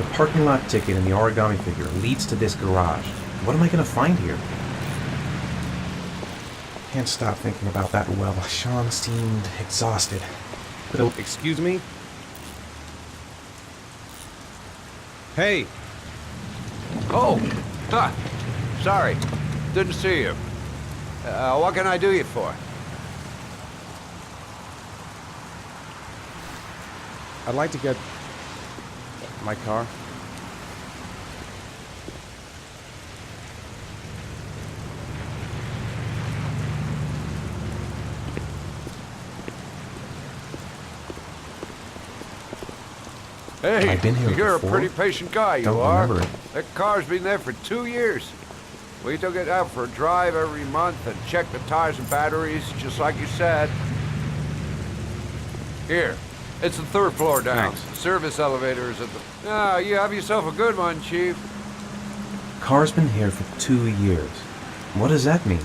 The parking lot ticket and the origami figure leads to this garage. What am I going to find here? Can't stop thinking about that well. Sean seemed exhausted. But Excuse me? Hey! Oh! Huh. Sorry. Didn't see you. What can I do you for? I'd like to get my car. Hey, I've been here you're before. a pretty patient guy, you Don't are. remember it. That car's been there for 2 years. We took it out for a drive every month and checked the tires and batteries, just like you said. Here, it's the 3rd floor down. Thanks. The service elevator is at the... Ah, you have yourself a good one, Chief. car's been here for 2 years. What does that mean?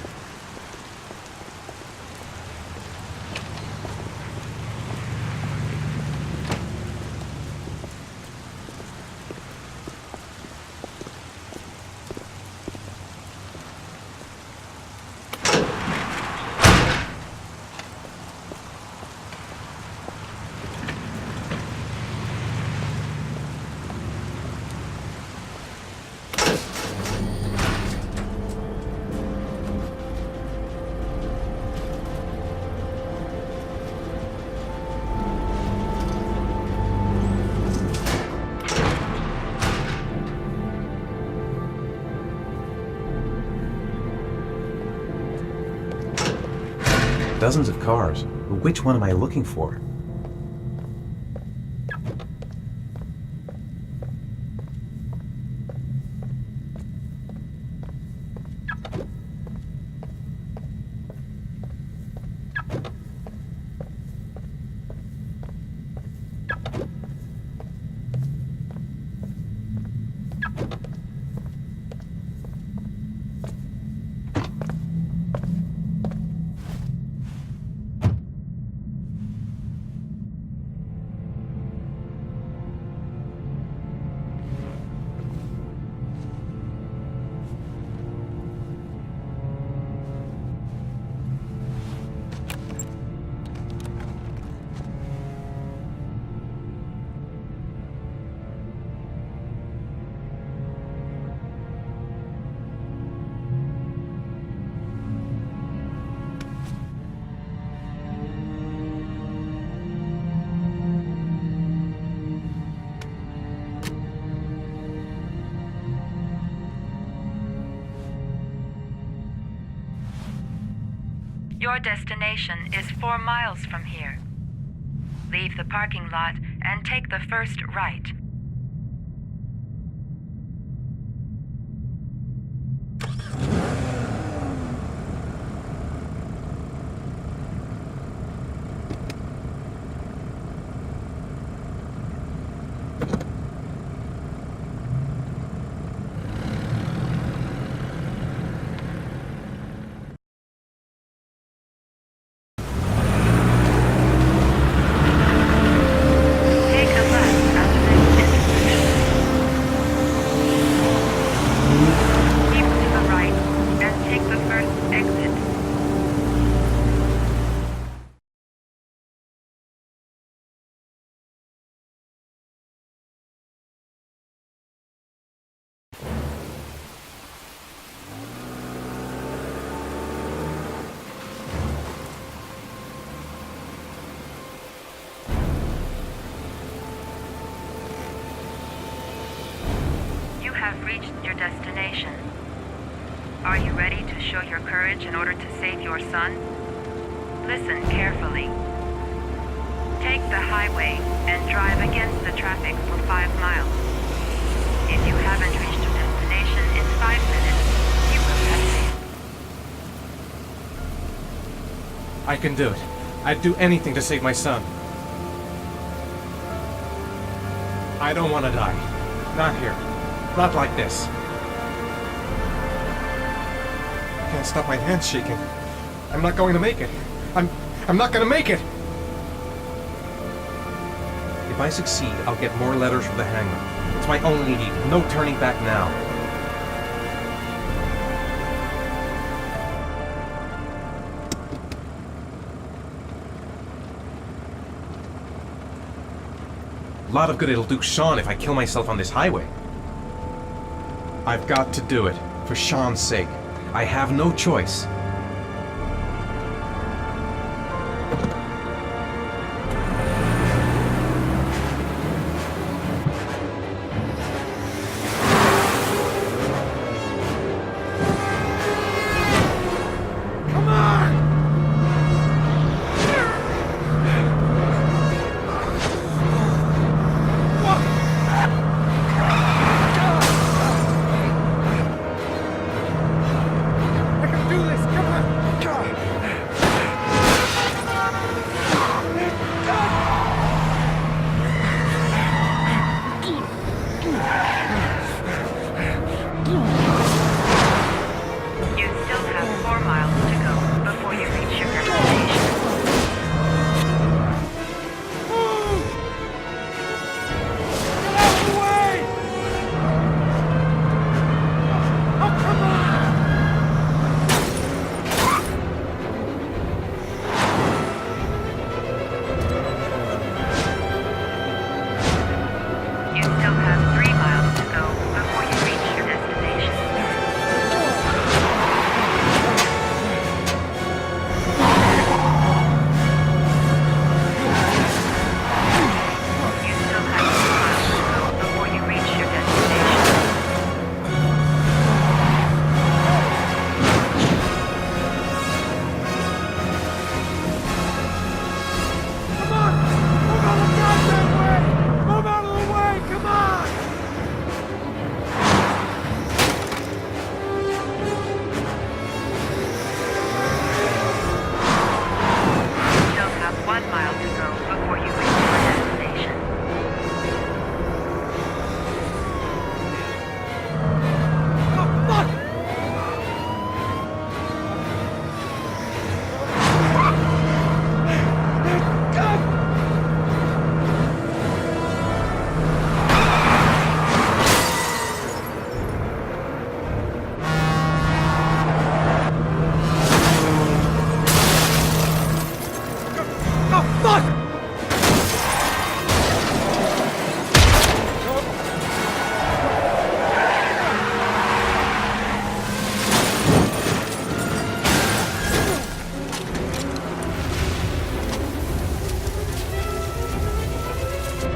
Dozens of cars, but which one am I looking for? Your destination is 4 miles from here. Leave the parking lot and take the first right. Take a left at the next intersection. Keep to the right and take the first exit. You have reached your destination. Are you ready to show your courage in order to save your son? Listen carefully. Take the highway and drive against the traffic for 5 miles. If you haven't reached your destination in 5 minutes, you will have failed. I can do it. I'd do anything to save my son. I don't want to die. Not here. Not like this. I can't stop my hands shaking. I'm not going to make it. I'm not going to make it! If I succeed, I'll get more letters from the hangar. That's my only need. No turning back now. A lot of good it'll do Sean if I kill myself on this highway. I've got to do it, for Sean's sake. I have no choice. You still have 4 miles to go before you reach your destination. You still have 3 miles to go before you reach your destination. You still have 2 miles to go before you reach your destination. You still have 1 mile to go before you reach your destination.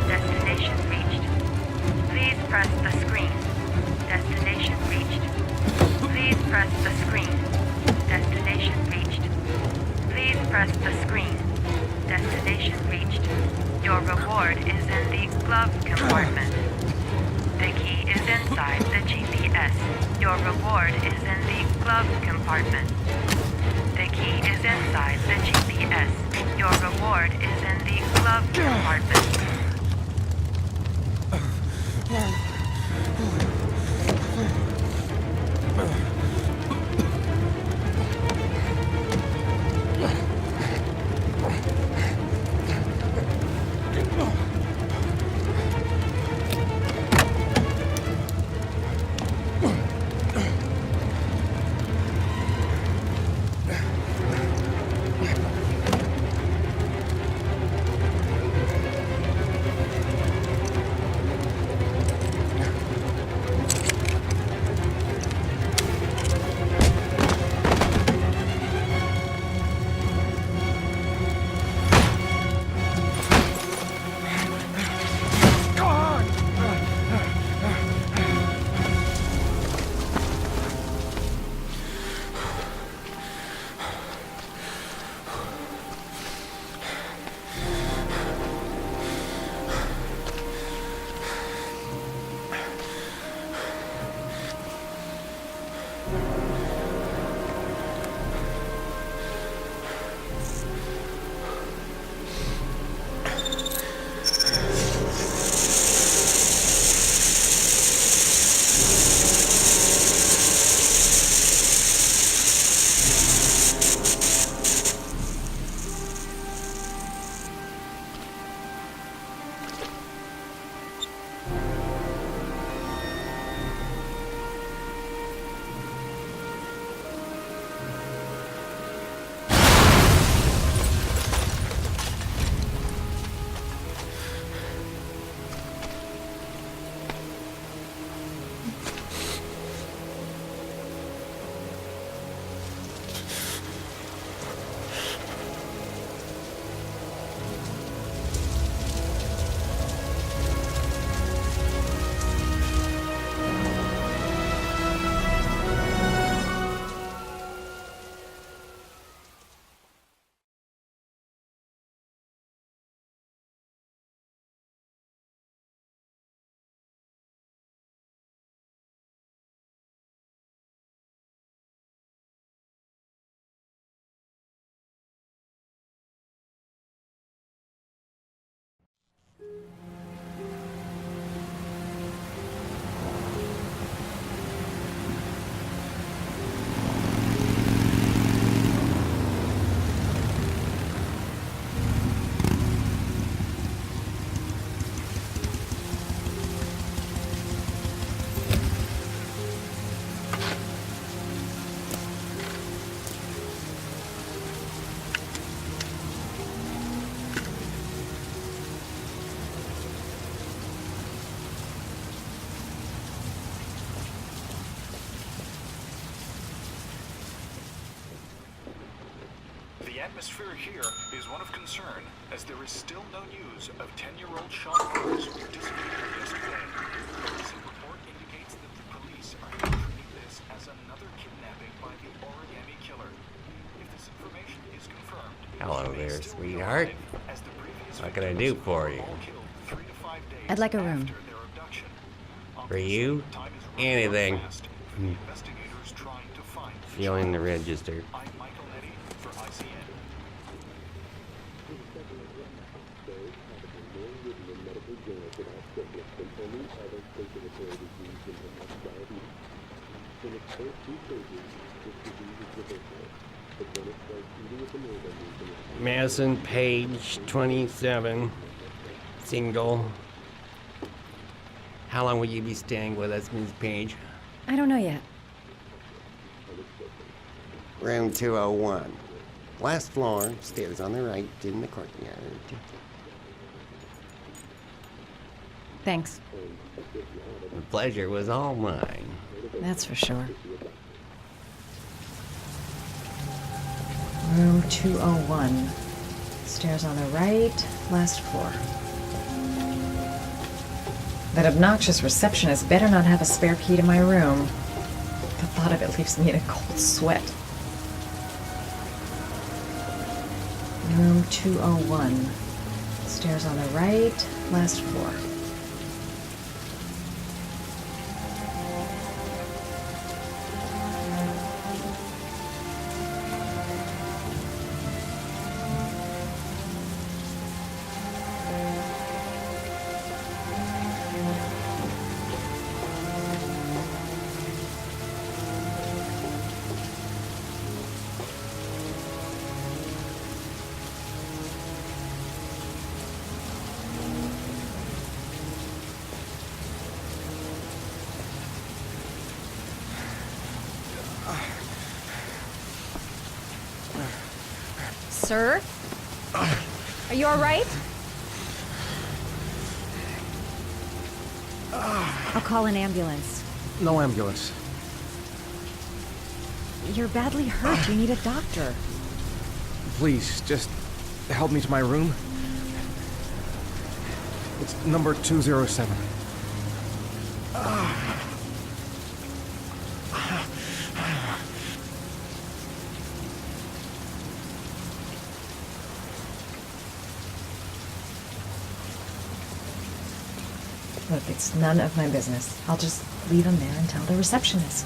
Destination reached. Please press the screen. Destination reached. Please press the screen. Destination reached. Please press the screen. Destination reached. Your reward is in the glove compartment. The key is inside the GPS. Your reward is in the glove compartment. The key is inside the GPS. Your reward is in the glove compartment. atmosphere here is one of concern, as there is still no news of 10-year-old Sean Rose who disappeared yesterday. A recent report indicates that the police are now treating this as another kidnapping by the origami killer. If this information is confirmed, Hello she may there, still be sweetheart. alive, as the previous What can I victims do for were you? all killed 3 to 5 days I'd like a room. after their abduction. For you? Obviously, time is running out Anything. fast for the investigators trying to find Feeling the register. I'm Michael Nettie for ICN. Madison, page 27. Single. How long will you be staying with us, Ms. Page? I don't know yet. Room 201. Last floor, stairs on the right, in the courtyard. Thanks. The pleasure was all mine. That's for sure. Room 201. Stairs on the right, last floor. That obnoxious receptionist better not have a spare key to my room. The thought of it leaves me in a cold sweat. Room 201. Stairs on the right, last floor. Sir? Are you all right? I'll call an ambulance. No ambulance. You're badly hurt. You need a doctor. Please, just help me to my room. It's number 207. Look, it's none of my business. I'll just leave him there and tell the receptionist.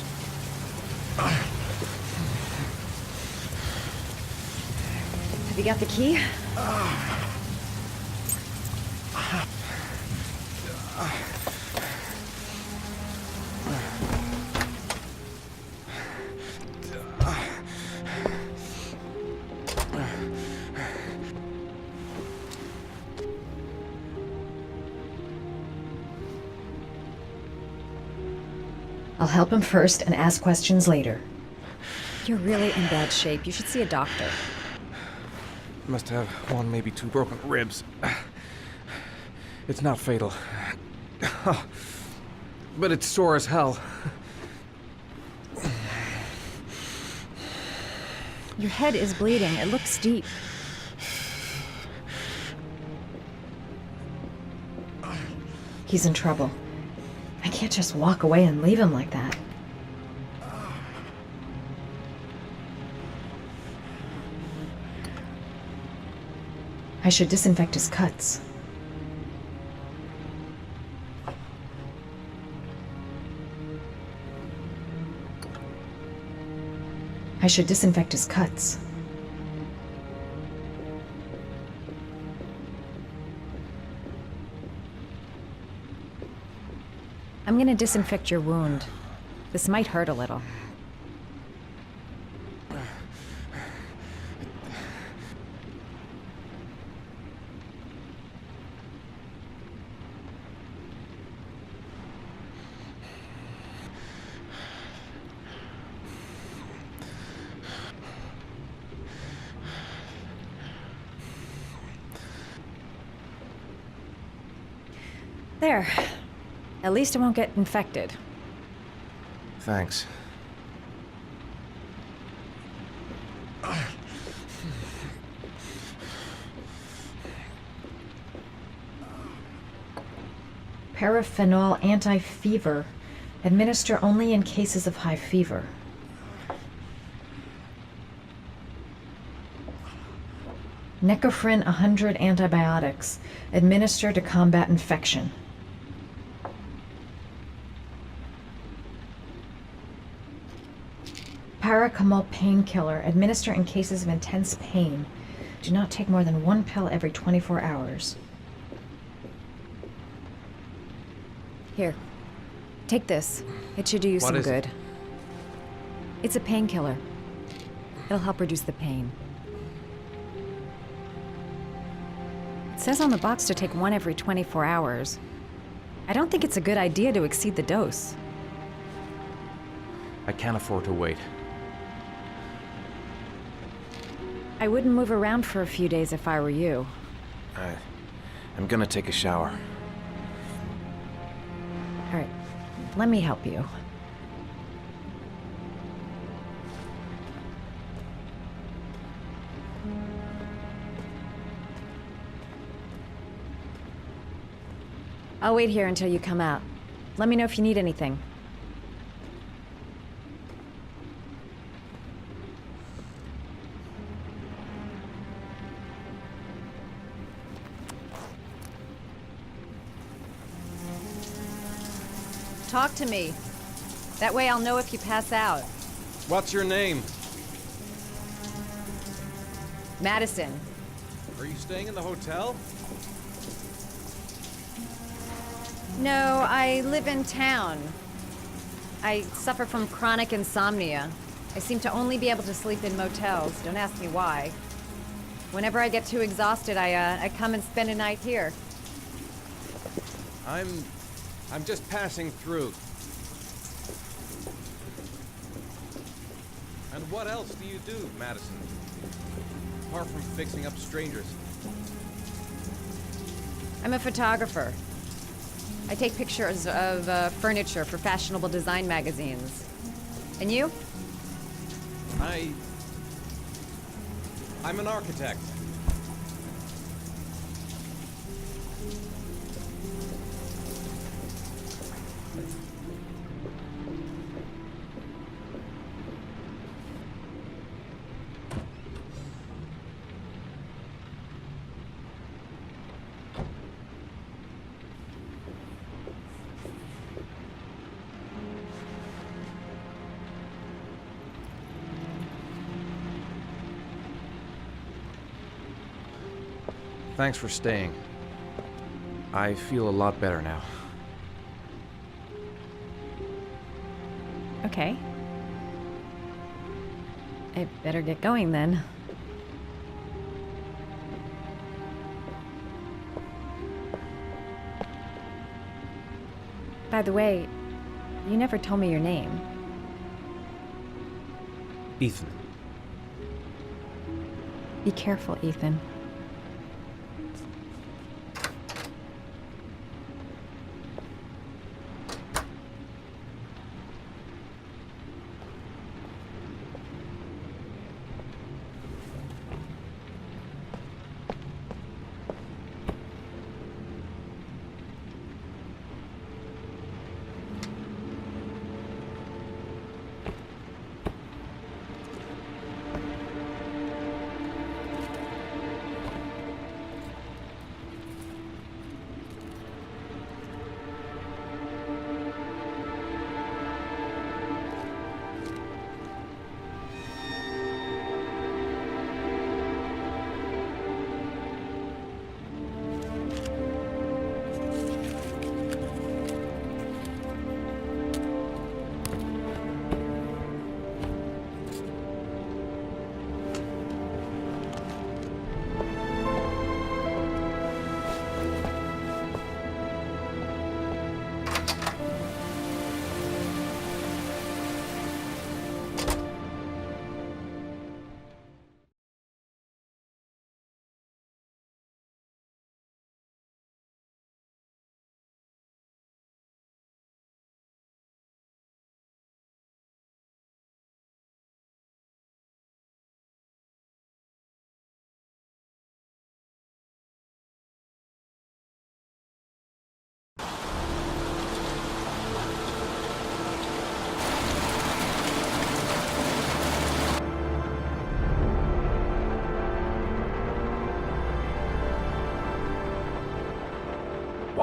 Have you got the key? I'll help him first and ask questions later. You're really in bad shape. You should see a doctor. Must have one, maybe two broken ribs. It's not fatal. But it's sore as hell. Your head is bleeding. It looks deep. He's in trouble. I can't just walk away and leave him like that. I should disinfect his cuts. I should disinfect his cuts. I'm gonna disinfect your wound. This might hurt a little. There. At least it won't get infected. Thanks. Paraphenol anti-fever. Administer only in cases of high fever. Necophren 100 antibiotics. Administer to combat infection. Paracetamol painkiller. Administer in cases of intense pain. Do not take more than 1 pill every 24 hours. Here. Take this. It should do you some is good. it? It's a painkiller. It'll help reduce the pain. It says on the box to take 1 every 24 hours. I don't think it's a good idea to exceed the dose. I can't afford to wait. I wouldn't move around for a few days if I were you. I'm gonna take a shower. All right, let me help you. I'll wait here until you come out. Let me know if you need anything. Talk to me. That way I'll know if you pass out. What's your name? Madison. Are you staying in the hotel? No, I live in town. I suffer from chronic insomnia. I seem to only be able to sleep in motels. Don't ask me why. Whenever I get too exhausted, I come and spend a night here. I'm just passing through. And what else do you do, Madison? Apart from fixing up strangers. I'm a photographer. I take pictures of furniture for fashionable design magazines. And you? I'm an architect. Thanks for staying. I feel a lot better now. Okay. I better get going then. By the way, you never told me your name. Ethan. Be careful, Ethan.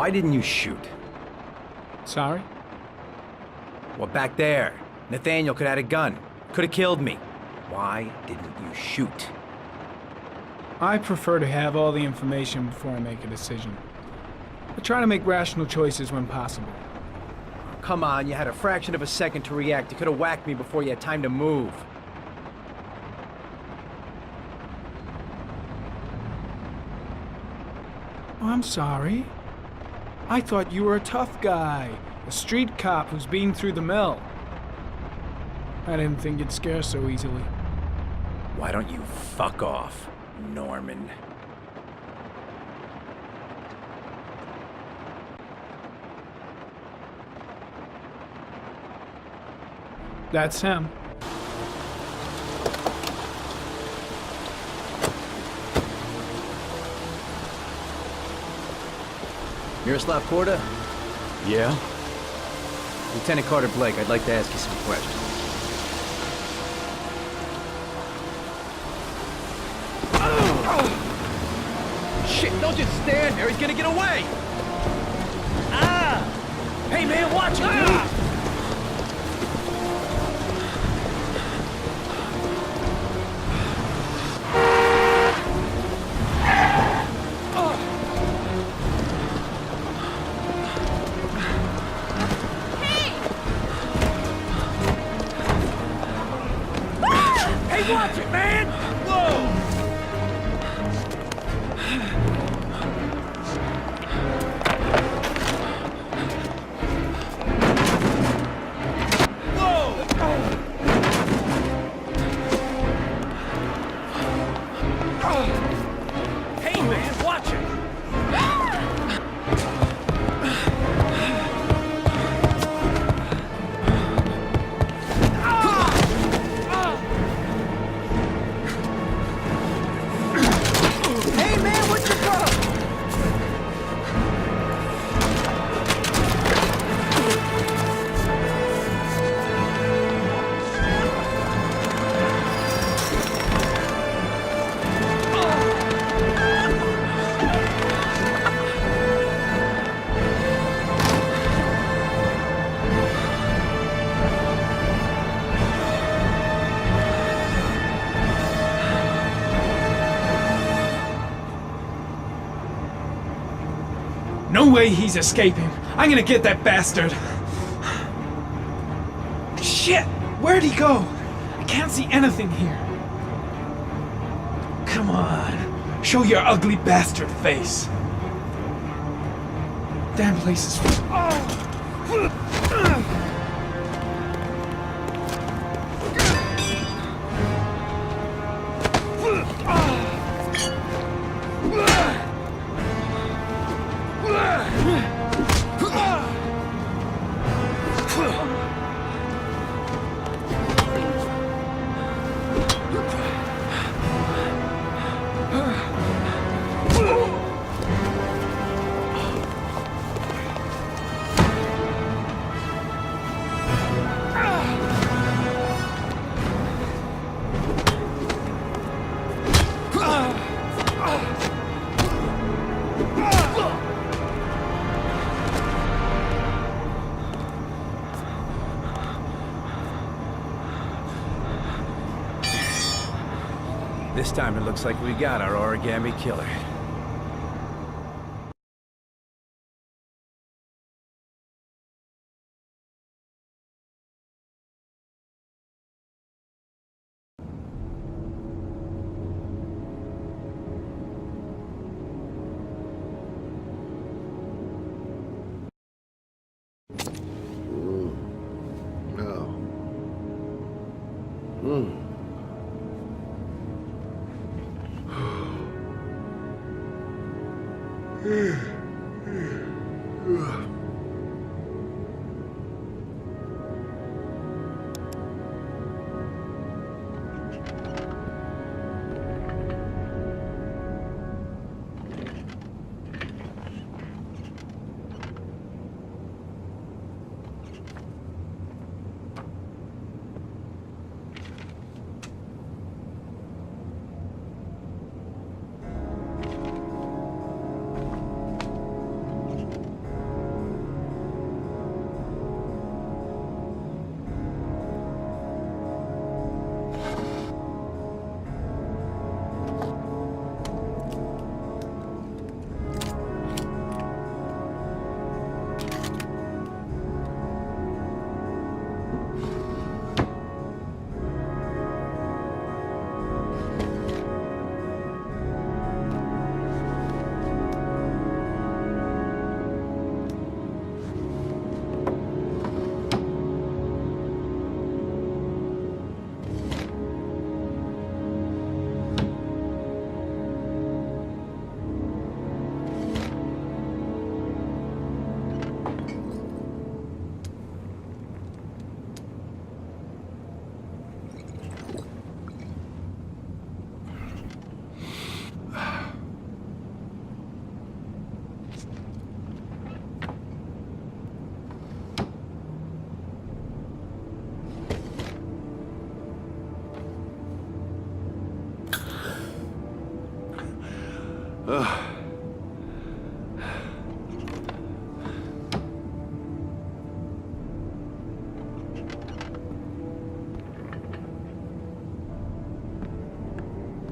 Why didn't you shoot? Sorry? Well, back there, Nathaniel could have had a gun. Could have killed me. Why didn't you shoot? I prefer to have all the information before I make a decision. I try to make rational choices when possible. Come on, you had a fraction of a second to react. You could have whacked me before you had time to move. Oh, I'm sorry. I thought you were a tough guy, a street cop who's been through the mill. I didn't think you'd scare so easily. Why don't you fuck off, Norman? That's him. Miroslav Korda? Yeah? Lieutenant Carter Blake, I'd like to ask you some questions. Shit, don't just stand there, he's gonna get away! Ah! Hey man, watch it, dude! Watch it, man! Whoa! Hey, man, watch it! No way he's escaping. I'm gonna get that bastard. Shit! Where'd he go? I can't see anything here. Come on. Show your ugly bastard face. Damn place is full. This time it looks like we got our origami killer.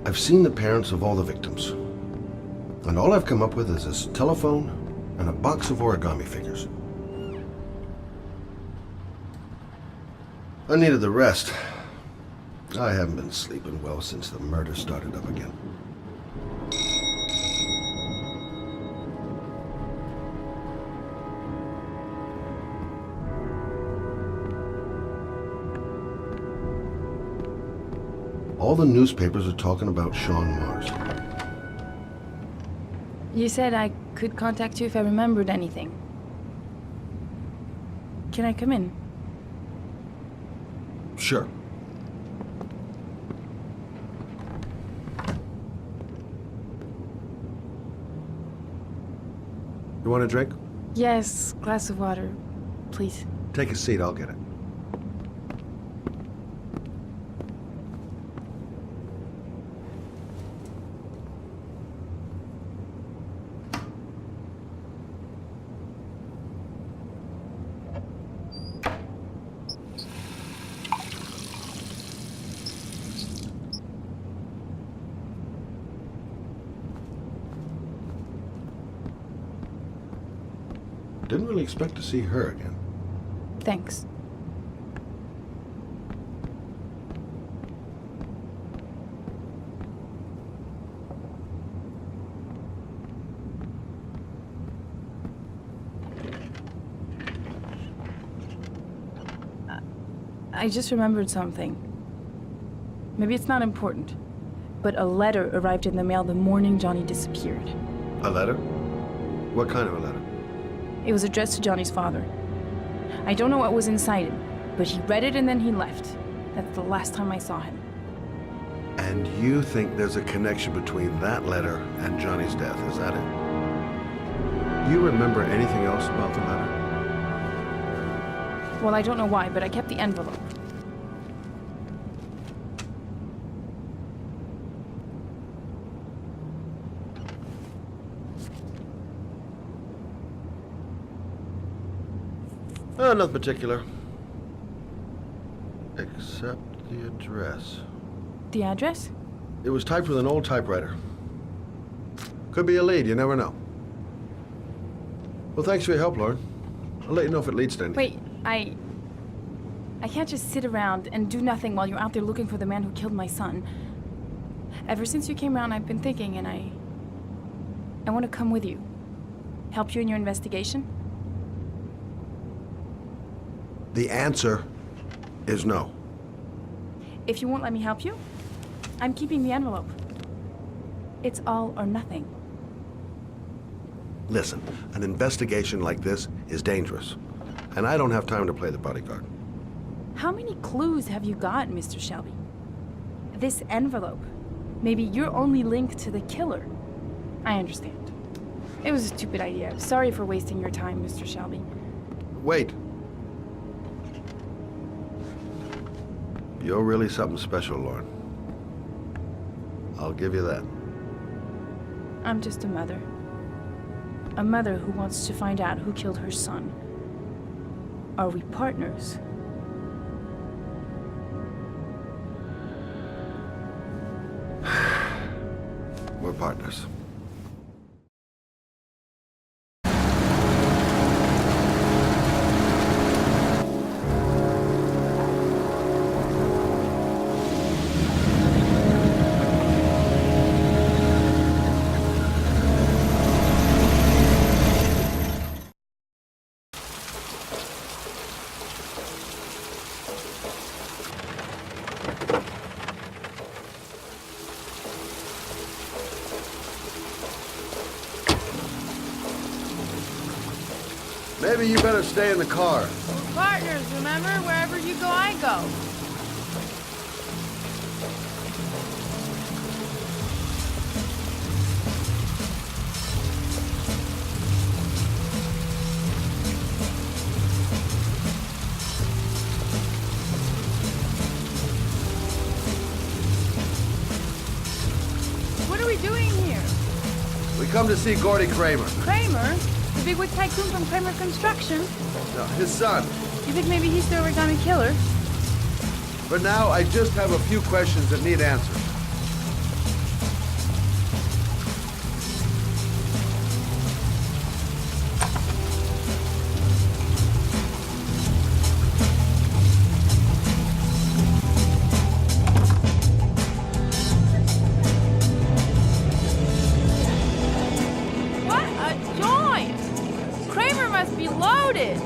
I've seen the parents of all the victims. And all I've come up with is this telephone and a box of origami figures. I needed the rest. I haven't been sleeping well since the murder started up again. All the newspapers are talking about Sean Mars. You said I could contact you if I remembered anything. Can I come in? Sure. You want a drink? Yes, glass of water, please. Take a seat, I'll get it. Didn't really expect to see her again. Thanks. I just remembered something. Maybe it's not important, but a letter arrived in the mail the morning Johnny disappeared. A letter? What kind of a letter? It was addressed to Johnny's father. I don't know what was inside it, but he read it and then he left. That's the last time I saw him. And you think there's a connection between that letter and Johnny's death, is that it? Do you remember anything else about the letter? Well, I don't know why, but I kept the envelope. Nothing particular. Except the address. The address? It was typed with an old typewriter. Could be a lead, you never know. Well, thanks for your help, Lauren. I'll let you know if it leads to anything. Wait, I can't just sit around and do nothing while you're out there looking for the man who killed my son. Ever since you came around, I've been thinking, and I want to come with you. Help you in your investigation? The answer is no. If you won't let me help you, I'm keeping the envelope. It's all or nothing. Listen, an investigation like this is dangerous, and I don't have time to play the bodyguard. How many clues have you got, Mr. Shelby? This envelope. Maybe your only link to the killer. I understand. It was a stupid idea. Sorry for wasting your time, Mr. Shelby. Wait. You're really something special, Lauren. I'll give you that. I'm just a mother. A mother who wants to find out who killed her son. Are we partners? We're partners. Maybe you better stay in the car. We're partners, remember? Wherever you go, I go. What are we doing here? We come to see Gordy Kreamer. Kreamer? The bigwig tycoon from Kreamer Construction? No, his son. You think maybe he's the origami killer? For now, I just have a few questions that need answers. loaded.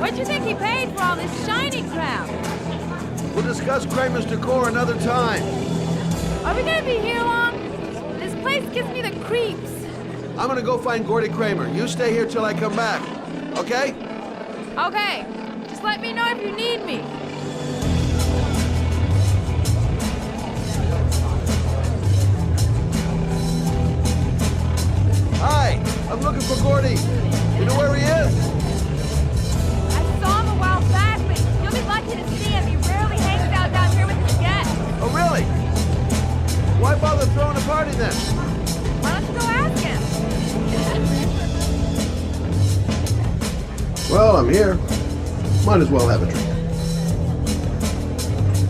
What'd you think he paid for all this shiny crap? We'll discuss Kramer's decor another time. Are we gonna be here long? This place gives me the creeps. I'm gonna go find Gordy Kreamer. You stay here till I come back. Okay? Okay. Just let me know if you need me. Hi, I'm looking for Gordy. You know where he is? I saw him a while back, but you'll be lucky to see him. He rarely hangs out down here with his guests. Oh, really? Why bother throwing a party then? Why don't you go ask him? Well, I'm here. Might as well have a drink.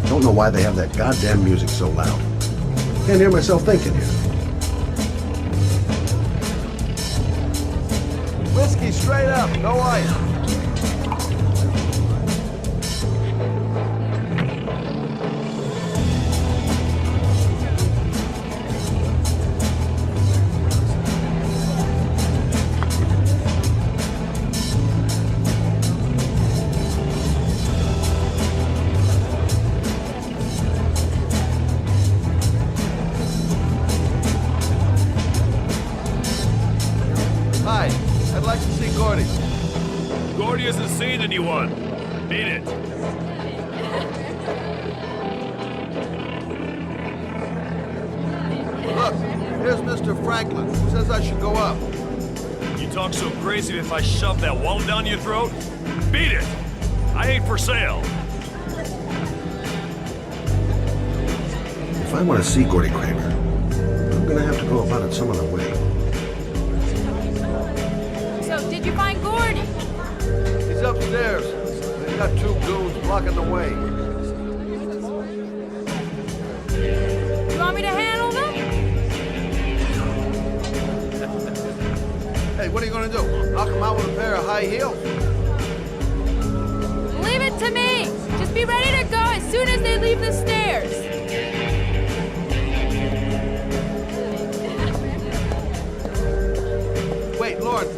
Don't know why they have that goddamn music so loud. Can't hear myself thinking here. Whiskey straight up, no ice. Hi, I'd like to see Gordy. Gordy hasn't seen anyone. Beat it. Look, here's Mr. Franklin. Says I should go up. You talk so crazy if I shove that wallet down your throat? Beat it! I ain't for sale. If I want to see Gordy Kreamer, I'm gonna have to go about it some other way. So, did you find Gordy? He's upstairs. They've got two goons blocking the way. You want me to handle them? Hey, what are you gonna do? Knock him out with a pair of high heels? Leave it to me. Just be ready to go as soon as they leave the stairs. Wait, Lord.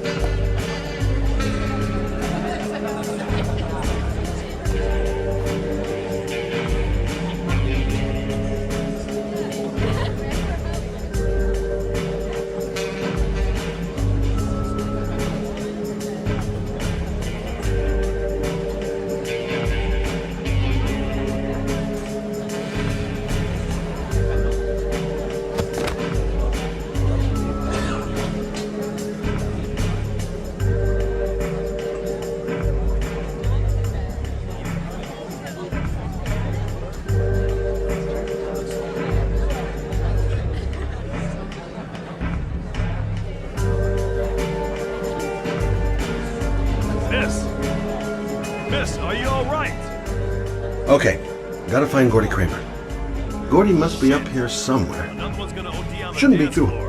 Miss, are you all right? Okay, gotta find Gordy Kreamer. Gordy must be up here somewhere. Another one's gonna OD on the Shouldn't be dance too. floor.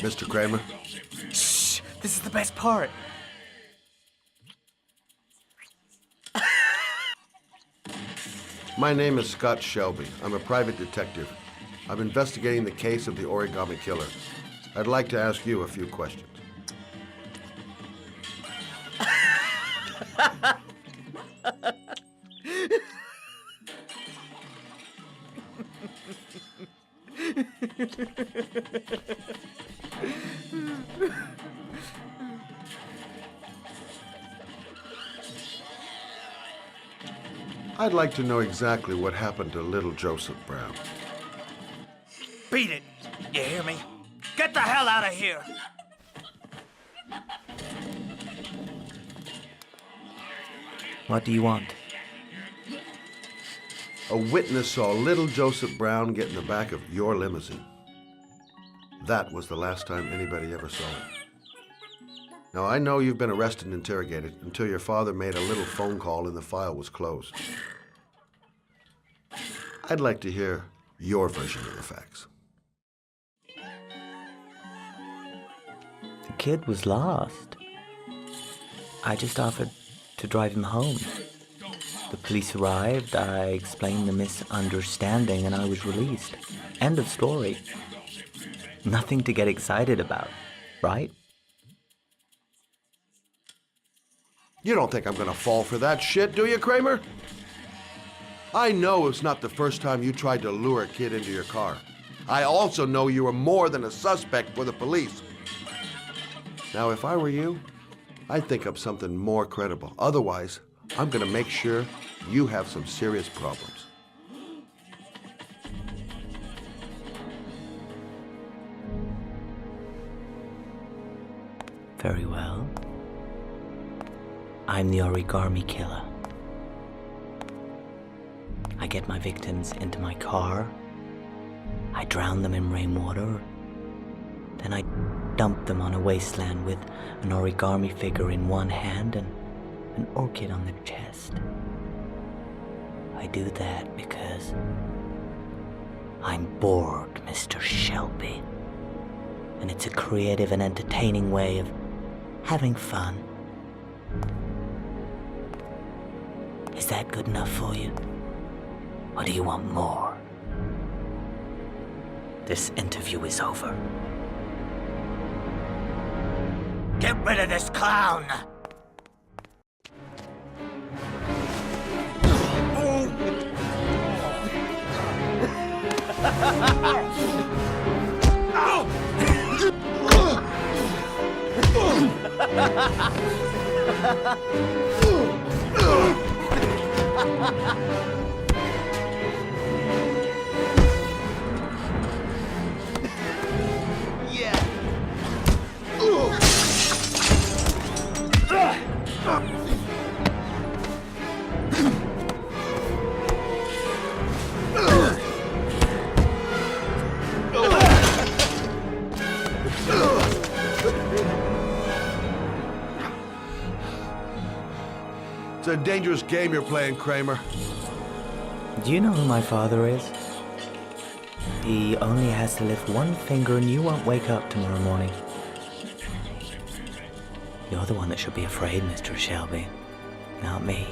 Mr. Kreamer? Shh, this is the best part. My name is Scott Shelby. I'm a private detective. I'm investigating the case of the Origami Killer. I'd like to ask you a few questions. I'd like to know exactly what happened to little Joseph Brown. Beat it. You hear me? Get the hell out of here. What do you want? A witness saw little Joseph Brown get in the back of your limousine. That was the last time anybody ever saw him. Now, I know you've been arrested and interrogated until your father made a little phone call and the file was closed. I'd like to hear your version of the facts. The kid was lost. I just offered to drive him home. The police arrived, I explained the misunderstanding, and I was released. End of story. Nothing to get excited about, right? You don't think I'm gonna fall for that shit, do you, Kreamer? I know it's not the first time you tried to lure a kid into your car. I also know you were more than a suspect for the police. Now, if I were you, I'd think up something more credible. Otherwise, I'm gonna make sure you have some serious problems. Very well. I'm the origami killer. I get my victims into my car. I drown them in rainwater. Then I dump them on a wasteland with an origami figure in one hand and an orchid on the chest. I do that because I'm bored, Mr. Shelby. And it's a creative and entertaining way of having fun. Is that good enough for you? Or do you want more? This interview is over. Get rid of this clown! It's a dangerous game you're playing, Kreamer. Do you know who my father is? He only has to lift one finger and you won't wake up tomorrow morning. You're the one that should be afraid, Mr. Shelby, not me.